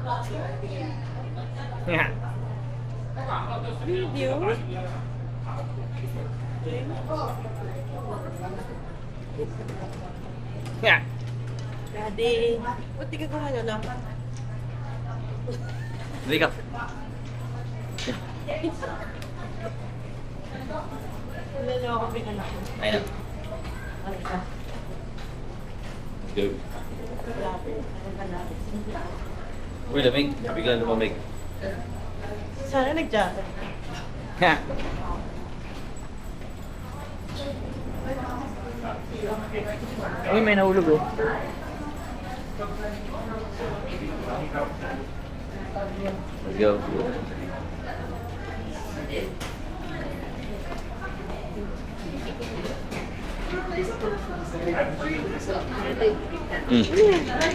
Nga. Video? Nga. Daddy. Ba't di ka kumano lang? Hindi ka. Wala na ako pinalaki. Ayun. Ano ka? Go. Grabe. Ano ka na? Uy, lamig. Bigla lumamig. Sana nag-jacket. Nga. Uy, may nahulog oh. Go.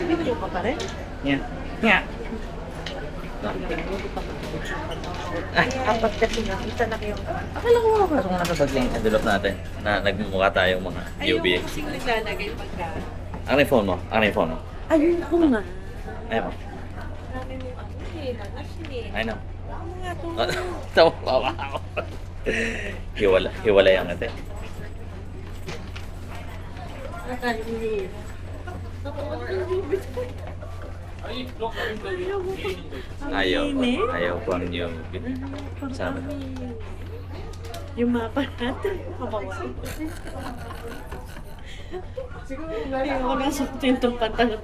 Video ka pa rin? Nga. Nga. Apat kasi nakita na kayo. Akala ko parang nakabag lang yung envelope natin na nagmumukha tayong mga Ayun UB. kasing naglalagay pagka. Ano yung phone mo? Ano yung phone mo? Ayun ko nga. Ayun mo. Marami mong ano eh. Hanas eh. I know. Ano nga ito? Tawa ako. Hiwala yung natin. Nakalimutan. Ayaw. init. Ayaw ko ang yung Parang sabi. Yung mapa natin, mabawal. Hindi ako nasuot yung pantalon.